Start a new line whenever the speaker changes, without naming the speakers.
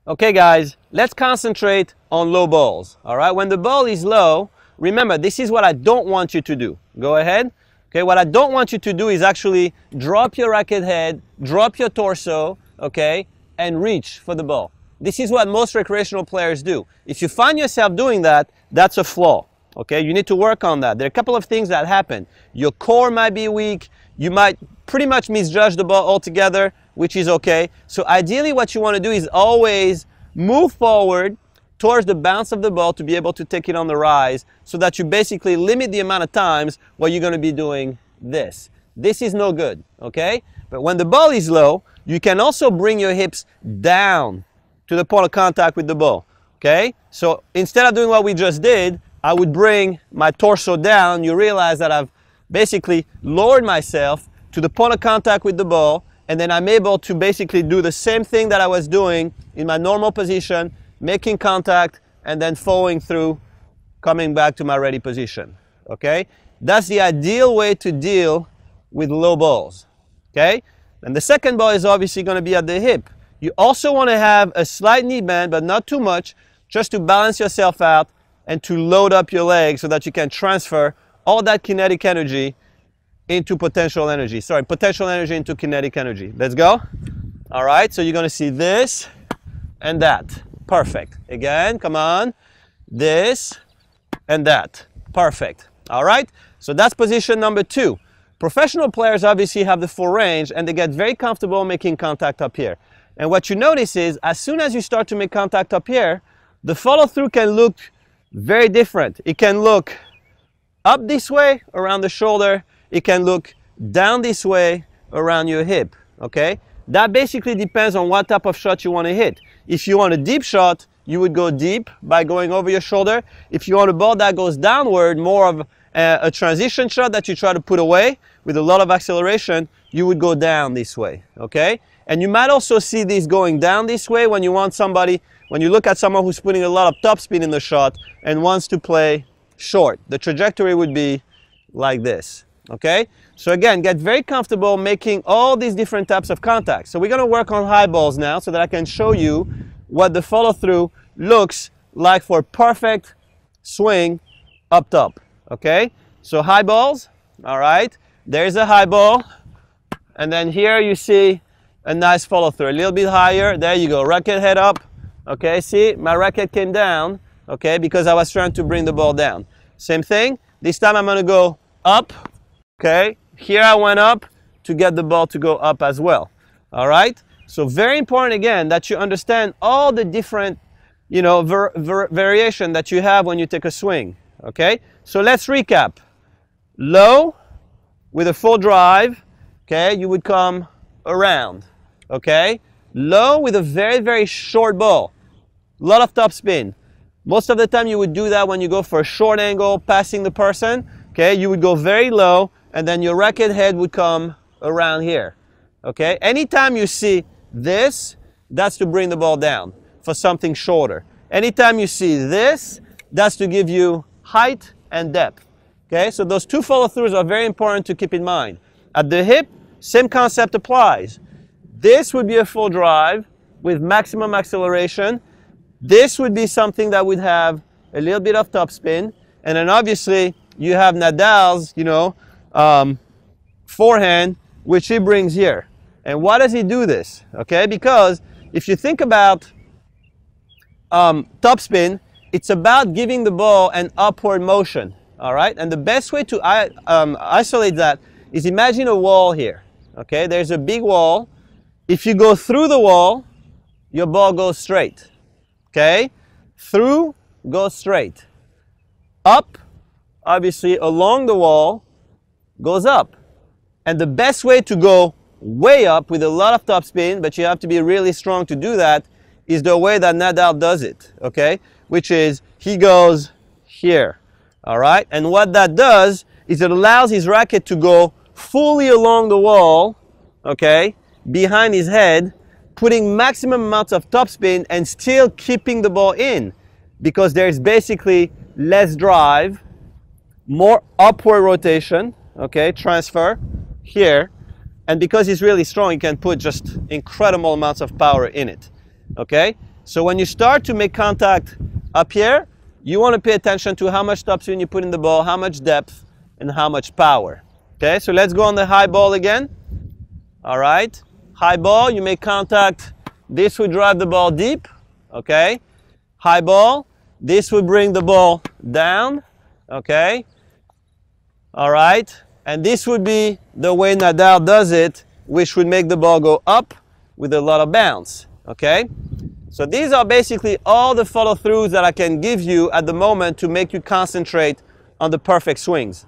Okay guys, let's concentrate on low balls, all right? When the ball is low, remember, this is what I don't want you to do. Go ahead. Okay, what I don't want you to do is actually drop your racket head, drop your torso, okay, and reach for the ball. This is what most recreational players do. If you find yourself doing that, that's a flaw, okay? You need to work on that. There are a couple of things that happen. Your core might be weak. You might pretty much misjudge the ball altogether, which is okay. So ideally what you want to do is always move forward towards the bounce of the ball to be able to take it on the rise, so that you basically limit the amount of times where you're going to be doing this. This is no good, okay? But when the ball is low, you can also bring your hips down to the point of contact with the ball, okay? So instead of doing what we just did, I would bring my torso down. You realize that I've basically lowered myself to the point of contact with the ball, and then I'm able to basically do the same thing that I was doing in my normal position, making contact, and then following through, coming back to my ready position, okay? That's the ideal way to deal with low balls, okay? And the second ball is obviously going to be at the hip. You also want to have a slight knee bend, but not too much, just to balance yourself out and to load up your legs so that you can transfer all that kinetic energy into potential energy. Sorry, potential energy into kinetic energy. Let's go. All right, so you're going to see this and that. Perfect. Again, come on. This and that. Perfect. All right, so that's position number 2. Professional players obviously have the full range, and they get very comfortable making contact up here. And what you notice is, as soon as you start to make contact up here, the follow-through can look very different. It can look up this way around the shoulder. It can look down this way around your hip, okay? That basically depends on what type of shot you want to hit. If you want a deep shot, you would go deep by going over your shoulder. If you want a ball that goes downward, more of a transition shot that you try to put away with a lot of acceleration, you would go down this way, okay? And you might also see this going down this way when you want somebody, when you look at someone who's putting a lot of topspin in the shot and wants to play short. The trajectory would be like this, okay? So again, get very comfortable making all these different types of contacts. So we're going to work on high balls now so that I can show you what the follow-through looks like for a perfect swing up top, okay? So high balls, all right? There's a high ball, and then here you see a nice follow-through. A little bit higher, there you go, racket head up, okay? See, my racket came down, okay, because I was trying to bring the ball down. Same thing, this time I'm going to go up, okay? Here I went up to get the ball to go up as well, all right? So very important, again, that you understand all the different, you know, variation that you have when you take a swing, okay? So let's recap. Low with a full drive, okay, you would come around, okay? Low with a very, very short ball, a lot of topspin. Most of the time you would do that when you go for a short angle, passing the person, okay? You would go very low, and then your racket head would come around here, okay? Anytime you see this, that's to bring the ball down for something shorter. Anytime you see this, that's to give you height and depth, okay? So those two follow-throughs are very important to keep in mind. At the hip, same concept applies. This would be a full drive with maximum acceleration. This would be something that would have a little bit of topspin, and then obviously you have Nadal's, you know, forehand, which he brings here. And why does he do this? Okay, because if you think about topspin, it's about giving the ball an upward motion, all right? And the best way to isolate that is, imagine a wall here, okay? There's a big wall. If you go through the wall, your ball goes straight, okay? Through, goes straight. Up, obviously along the wall, goes up. And the best way to go way up with a lot of topspin, but you have to be really strong to do that, is the way that Nadal does it, okay? Which is, he goes here, all right? And what that does is it allows his racket to go fully along the wall, okay, behind his head, putting maximum amounts of topspin and still keeping the ball in, because there's basically less drive, more upward rotation, okay, transfer here, and because he's really strong, he can put just incredible amounts of power in it, okay? So when you start to make contact up here, you want to pay attention to how much topspin you put in the ball, how much depth, and how much power. Okay, so let's go on the high ball again. All right, high ball, you make contact. This would drive the ball deep. Okay, high ball, this would bring the ball down. Okay, all right, and this would be the way Nadal does it, which would make the ball go up with a lot of bounce. Okay. So these are basically all the follow-throughs that I can give you at the moment to make you concentrate on the perfect swings.